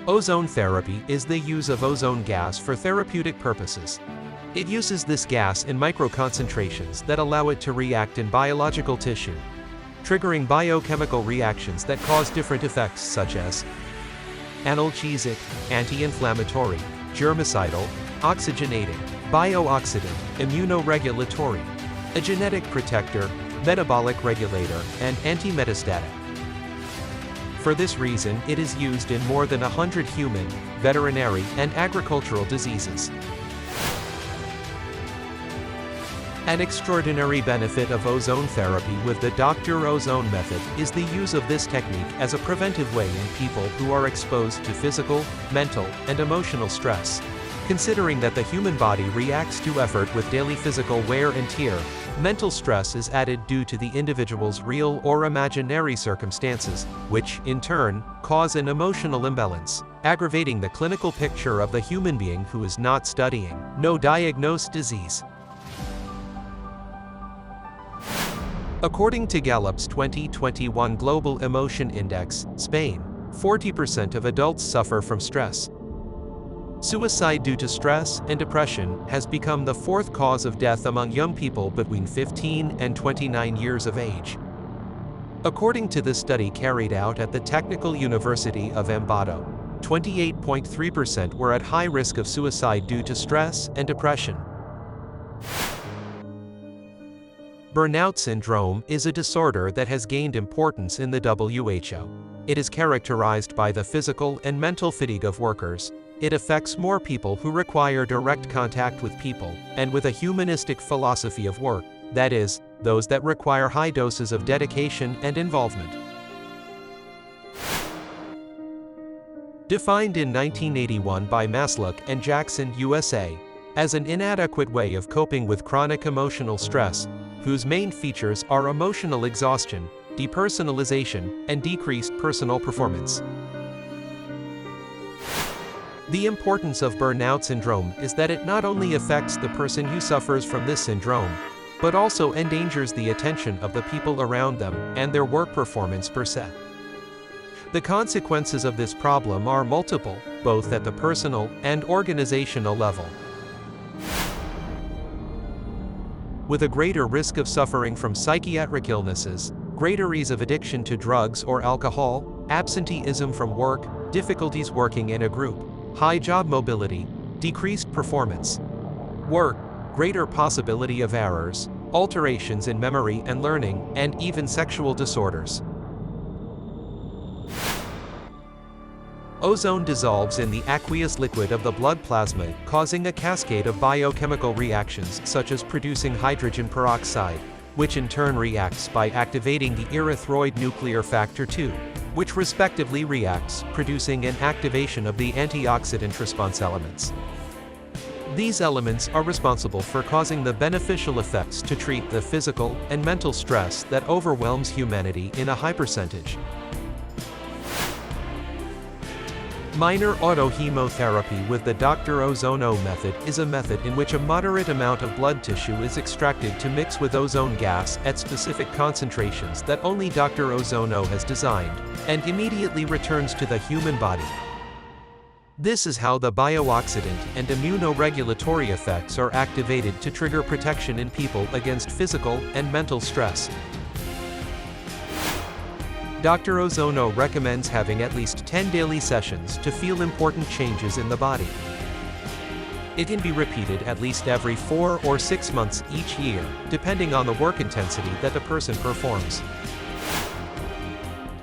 Ozone therapy is the use of ozone gas for therapeutic purposes. It uses this gas in microconcentrations that allow it to react in biological tissue, triggering biochemical reactions that cause different effects such as analgesic, anti-inflammatory, germicidal, oxygenating, biooxidant, immunoregulatory, a genetic protector, metabolic regulator, and anti-metastatic. For this reason, it is used in more than 100 human, veterinary, and agricultural diseases. An extraordinary benefit of ozone therapy with the Dr. Ozone method is the use of this technique as a preventive way in people who are exposed to physical, mental, and emotional stress. Considering that the human body reacts to effort with daily physical wear and tear, mental stress is added due to the individual's real or imaginary circumstances, which, in turn, cause an emotional imbalance, aggravating the clinical picture of the human being who is not studying, no diagnosed disease. According to Gallup's 2021 Global Emotion Index, Spain, 40% of adults suffer from stress. Suicide due to stress and depression has become the fourth cause of death among young people between 15 and 29 years of age. According to the study carried out at the Technical University of Ambato, 28.3% were at high risk of suicide due to stress and depression. Burnout syndrome is a disorder that has gained importance in the WHO. It is characterized by the physical and mental fatigue of workers. It affects more people who require direct contact with people, and with a humanistic philosophy of work, that is, those that require high doses of dedication and involvement. Defined in 1981 by Maslock and Jackson, USA, as an inadequate way of coping with chronic emotional stress, whose main features are emotional exhaustion, depersonalization, and decreased personal performance. The importance of burnout syndrome is that it not only affects the person who suffers from this syndrome, but also endangers the attention of the people around them and their work performance per se. The consequences of this problem are multiple, both at the personal and organizational level. With a greater risk of suffering from psychiatric illnesses, greater ease of addiction to drugs or alcohol, absenteeism from work, difficulties working in a group, high job mobility, decreased performance, work, greater possibility of errors, alterations in memory and learning, and even sexual disorders. Ozone dissolves in the aqueous liquid of the blood plasma, causing a cascade of biochemical reactions such as producing hydrogen peroxide, which in turn reacts by activating the erythroid nuclear factor 2, which respectively reacts, producing an activation of the antioxidant response elements. These elements are responsible for causing the beneficial effects to treat the physical and mental stress that overwhelms humanity in a high percentage. Minor autohemotherapy with the Dr. Ozone method is a method in which a moderate amount of blood tissue is extracted to mix with ozone gas at specific concentrations that only Dr. Ozone has designed, and immediately returns to the human body. This is how the biooxidant and immunoregulatory effects are activated to trigger protection in people against physical and mental stress. Dr. Ozone recommends having at least 10 daily sessions to feel important changes in the body. It can be repeated at least every 4 or 6 months each year, depending on the work intensity that the person performs.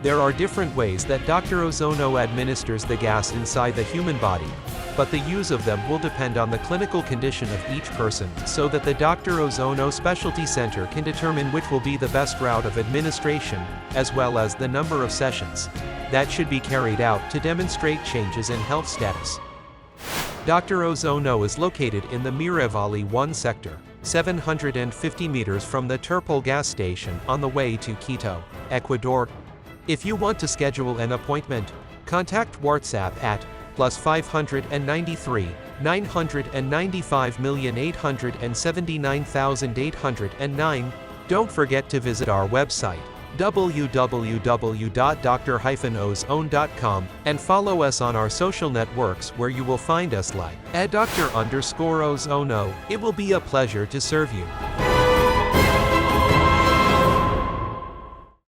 There are different ways that Dr. Ozone administers the gas inside the human body, but the use of them will depend on the clinical condition of each person, so that the Dr. Ozone Specialty Center can determine which will be the best route of administration, as well as the number of sessions that should be carried out to demonstrate changes in health status. Dr. Ozone is located in the Mirevali 1 sector, 750 meters from the Terpel gas station on the way to Quito, Ecuador. If you want to schedule an appointment, contact WhatsApp at +593 995,879,809. Don't forget to visit our website, www.dr-ozone.com, and follow us on our social networks where you will find us like @Dr_Ozono. It will be a pleasure to serve you.